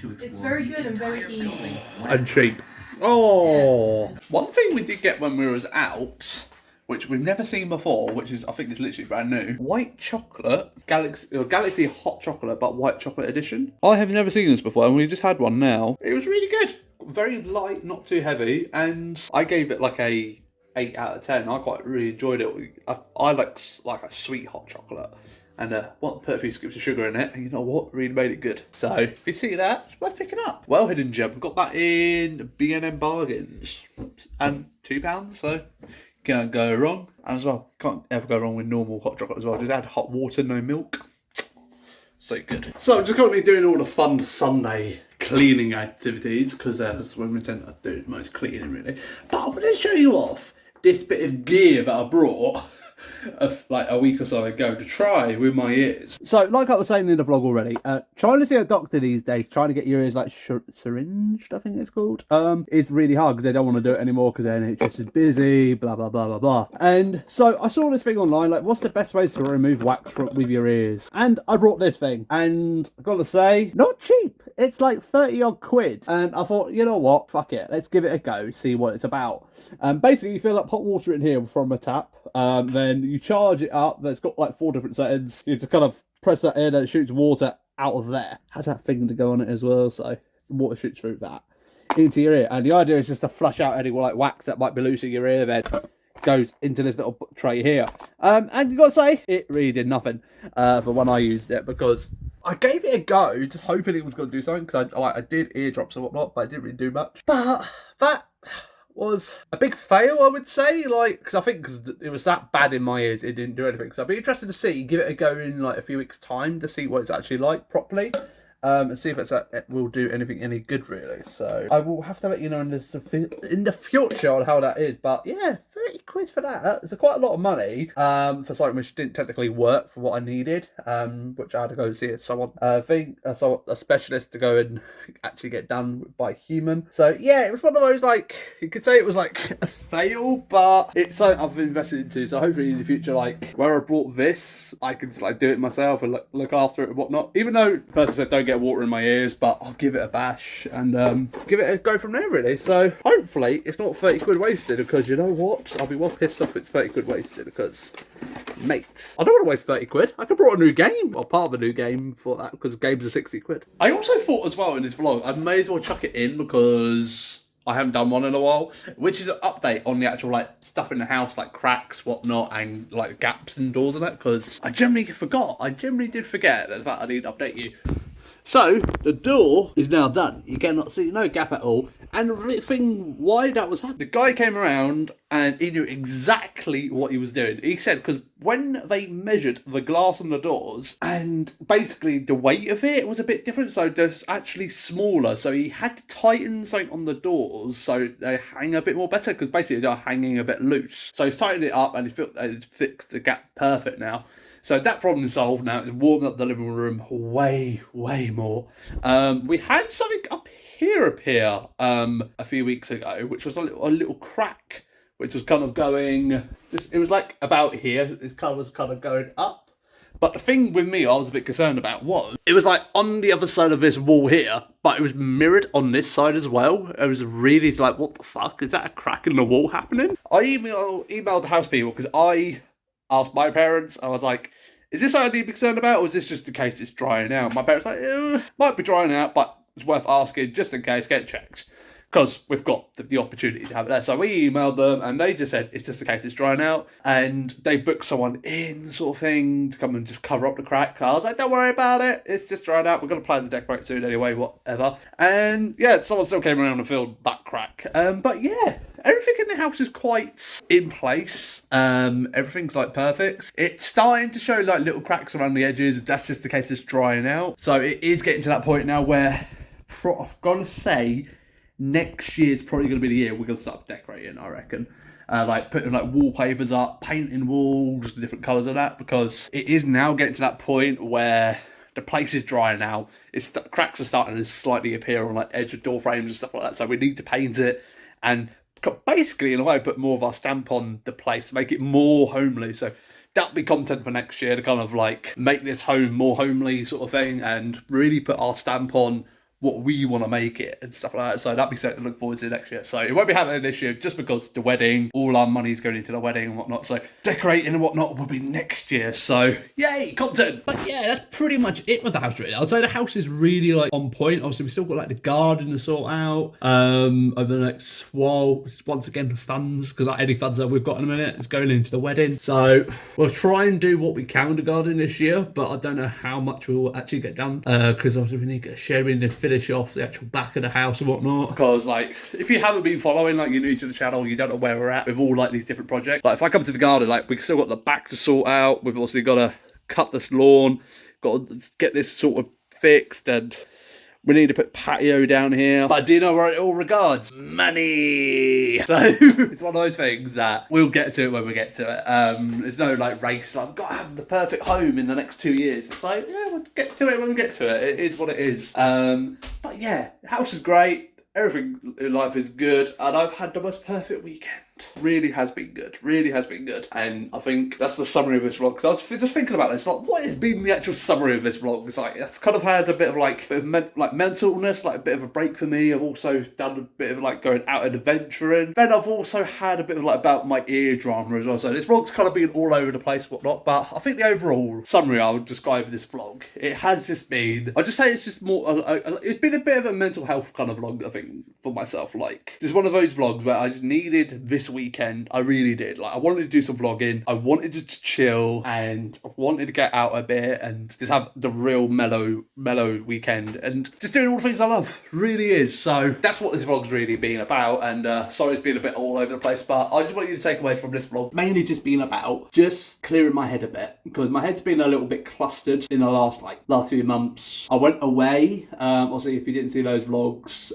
It's very good and very easy. And cheap. Oh. Yeah. One thing we did get when we was out, which we've never seen before, which is, I think it's literally brand new. White chocolate, Galaxy hot chocolate, but white chocolate edition. I have never seen this before, and we just had one now. It was really good. Very light, not too heavy, and I gave it like a 8 out of 10. I quite really enjoyed it. I like a sweet hot chocolate, and want to put a few scoops of sugar in it, and you know what? Really made it good. So if you see that, it's worth picking up. Well hidden gem. Got that in B&M bargains, and £2. So can't go wrong. And as well, can't ever go wrong with normal hot chocolate as well. Just add hot water, no milk. So good. So I'm just currently doing all the fun Sunday cleaning activities because that's when we tend to do the most cleaning really. But I'm going to show you off this bit of gear that I brought like a week or so ago to try with my ears. So like I was saying in the vlog already, trying to see a doctor these days, trying to get your ears like syringed, I think it's called, it's really hard because they don't want to do it anymore because the NHS is busy, blah blah blah blah blah. And so I saw this thing online, like what's the best ways to remove wax with your ears, and I brought this thing, and I've got to say, not cheap. It's like 30 odd quid, and I thought, you know what, fuck it, let's give it a go, see what it's about. Basically you fill up hot water in here from a tap, then you charge it up. It's got like 4 different settings. You just kind of press that in and it shoots water out of there. Has that thing to go on it as well, so water shoots through that into your ear. And the idea is just to flush out any like wax that might be loose in your ear, then goes into this little tray here. And you got to say, it really did nothing for when I used it, because I gave it a go, just hoping it was going to do something, because I did eardrops and whatnot, but it didn't really do much. But that was a big fail, I would say, like, because I think it was that bad in my ears, it didn't do anything. So I'd be interested to see, give it a go in like a few weeks' time to see what it's actually like properly, and see if it will do anything any good really. So I will have to let you know in the future on how that is. But yeah, 30 quid for that. It's quite a lot of money for something which didn't technically work for what I needed, which I had to go see someone a specialist to go and actually get done by human. So yeah, it was one of those, like, you could say it was like a fail, but it's something I've invested into. So hopefully in the future, like where I brought this, I can just like do it myself and look after it and whatnot. Even though the person said don't get water in my ears, but I'll give it a bash and give it a go from there really. So hopefully it's not 30 quid wasted, because you know what? I'll be well pissed off if it's 30 quid wasted, because mate, I don't want to waste 30 quid. I could brought a new game, or part of a new game for that, because games are 60 quid. I also thought as well in this vlog, I may as well chuck it in because I haven't done one in a while, which is an update on the actual like stuff in the house, like cracks, whatnot, and like gaps in doors and that, because I generally forgot. I generally did forget that I need to update you. So the door is now done. You cannot see no gap at all. And the thing why that was happening, the guy came around and he knew exactly what he was doing. He said because when they measured the glass on the doors, and basically the weight of it was a bit different, so they're actually smaller. So he had to tighten something on the doors so they hang a bit more better, because basically they're hanging a bit loose. So he's tightened it up and he's fixed the gap perfect now. So that problem is solved now. It's warmed up the living room way, way more. We had something up here appear a few weeks ago, which was a little crack, which was kind of going, it was like about here. It was kind of going up. But the thing with me I was a bit concerned about was, it was like on the other side of this wall here, but it was mirrored on this side as well. It was really like, what the fuck? Is that a crack in the wall happening? I emailed the house people, because I asked my parents, I was like, is this something I need to be concerned about, or is this just in case it's drying out? My parents were like, might be drying out, but it's worth asking just in case, get checked. Because we've got the opportunity to have it there. So we emailed them and they just said, it's just in case it's drying out. And they booked someone in, sort of thing, to come and just cover up the crack. I was like, don't worry about it. It's just drying out. We're going to plan to decorate soon anyway, whatever. And yeah, someone still came around and filled that crack. But yeah, everything in the house is quite in place. Everything's like perfect. It's starting to show like little cracks around the edges. That's just the case it's drying out. So it is getting to that point now where I've got to say, next year's probably going to be the year we're going to start decorating, I reckon. Like putting like wallpapers up, painting walls, different colours of that, because it is now getting to that point where the place is dry now. Cracks are starting to slightly appear on like edge of door frames and stuff like that. So we need to paint it and basically in a way put more of our stamp on the place, make it more homely. So that'll be content for next year, to kind of like make this home more homely sort of thing, and really put our stamp on what we want to make it and stuff like that. So that'd be something to look forward to next year. So it won't be happening this year just because the wedding, all our money's going into the wedding and whatnot. So decorating and whatnot will be next year. So yay, content. But yeah, that's pretty much it with the house really. I'd say the house is really like on point. Obviously we still got like the garden to sort out over the next while. Once again, the funds, because like any funds that we've got in a minute is going into the wedding. So we'll try and do what we can with the garden this year, but I don't know how much we will actually get done, because obviously we need to get sharing and finish off the actual back of the house and whatnot. Because like, if you haven't been following, like you're new to the channel, you don't know where we're at with all like these different projects. Like if I come to the garden, like we've still got the back to sort out. We've also got to cut this lawn, got to get this sort of fixed, and we need to put patio down here. But do you know where it all regards? Money! So it's one of those things that we'll get to it when we get to it. There's no like race, like, I've got to have the perfect home in the next 2 years. It's like, yeah, we'll get to it when we get to it. It is what it is. But yeah, the house is great. Everything in life is good, and I've had the most perfect weekend. Really has been good. Really has been good. And I think that's the summary of this vlog. Because I was just thinking about this, like, what has been the actual summary of this vlog? It's like, I've kind of had a bit of like, mental illness, like a bit of a break for me. I've also done a bit of like going out and adventuring. Then I've also had a bit of like about my ear drama as well. So this vlog's kind of been all over the place, whatnot. But I think the overall summary I would describe this vlog, it has just been, I'd just say it's just more, it's been a bit of a mental health kind of vlog, I think, for myself. Like, it's one of those vlogs where I just needed this weekend. I really did. Like, I wanted to do some vlogging. I wanted to chill, and I wanted to get out a bit and just have the real mellow weekend and just doing all the things I love. Really is. So that's what this vlog's really been about. And sorry it's been a bit all over the place, but I just want you to take away from this vlog mainly just being about just clearing my head a bit, because my head's been a little bit clustered in the last few months. I went away. Obviously, if you didn't see those vlogs,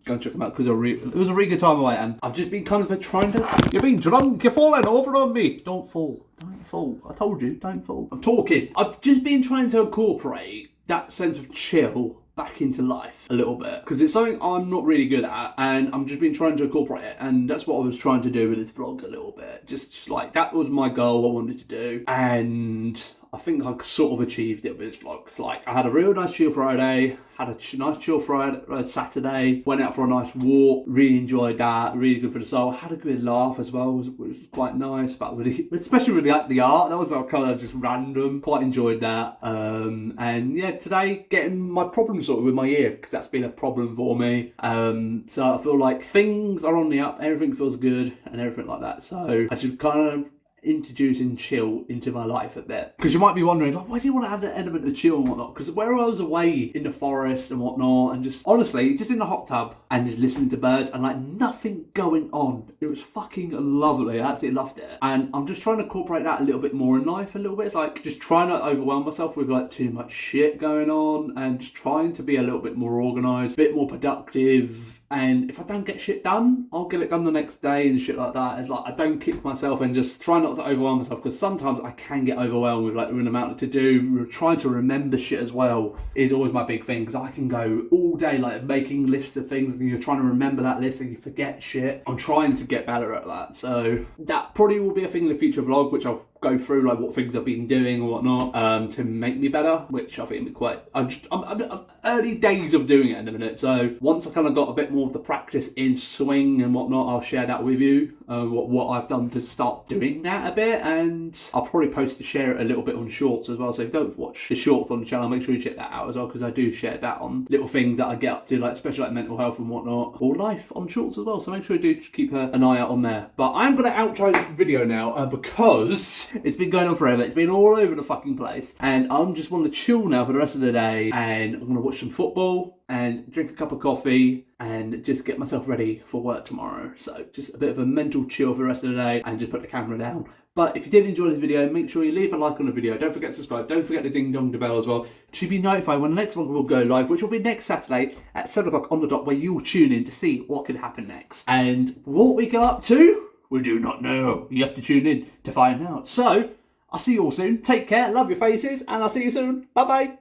go and check them out, because it was a really good time away, and I've just been kind of trying trying to... You're being drunk, you're falling over on me. Don't fall, don't fall. I told you, don't fall. I'm talking. I've just been trying to incorporate that sense of chill back into life a little bit, because it's something I'm not really good at, and I'm just been trying to incorporate it, and that's what I was trying to do with this vlog a little bit. Just like, that was my goal, I wanted to do, and I think I sort of achieved it with this vlog. Like, I had a real nice chill Friday, had a nice chill Friday, Saturday, went out for a nice walk, really enjoyed that, really good for the soul. Had a good laugh as well, which was quite nice, but really, especially with the art, that was like kind of just random, quite enjoyed that. And yeah, today, getting my problem sorted with my ear, because that's been a problem for me. So I feel like things are on the up, everything feels good, and everything like that. So I should kind of introducing chill into my life a bit, because you might be wondering, like, why do you want to add an element of chill and whatnot? Because where I was away in the forest and whatnot, and just honestly just in the hot tub and just listening to birds and like nothing going on, it was fucking lovely. I absolutely loved it, and I'm just trying to incorporate that a little bit more in life a little bit. It's like just trying not to overwhelm myself with like too much shit going on, and just trying to be a little bit more organized, a bit more productive. And if I don't get shit done, I'll get it done the next day and shit like that. It's like, I don't kick myself and just try not to overwhelm myself, because sometimes I can get overwhelmed with like an amount to do. Trying to remember shit as well is always my big thing, because I can go all day like making lists of things, and you're trying to remember that list and you forget shit. I'm trying to get better at that. So that probably will be a thing in the future vlog, which I'll go through like what things I've been doing and whatnot to make me better, which I think will be quite... I'm early days of doing it in a minute, so once I kind of got a bit more of the practice in swing and whatnot, I'll share that with you, what I've done to start doing that a bit, and I'll probably post to share it a little bit on shorts as well. So if you don't watch the shorts on the channel, make sure you check that out as well, because I do share that on little things that I get up to, like especially like mental health and whatnot, or life on shorts as well. So make sure you do keep an eye out on there. But I'm gonna outro this video now because it's been going on forever. It's been all over the fucking place, and I'm just want to chill now for the rest of the day, and I'm gonna watch some football and drink a cup of coffee and just get myself ready for work tomorrow. So just a bit of a mental chill for the rest of the day, and just put the camera down. But if you did enjoy this video, make sure you leave a like on the video. Don't forget to subscribe. Don't forget to ding dong the bell as well, to be notified when the next one will go live, which will be next Saturday at 7 o'clock on the dot, where you will tune in to see what could happen next. And what we go up to, we do not know. You have to tune in to find out. So I'll see you all soon. Take care. Love your faces. And I'll see you soon. Bye-bye.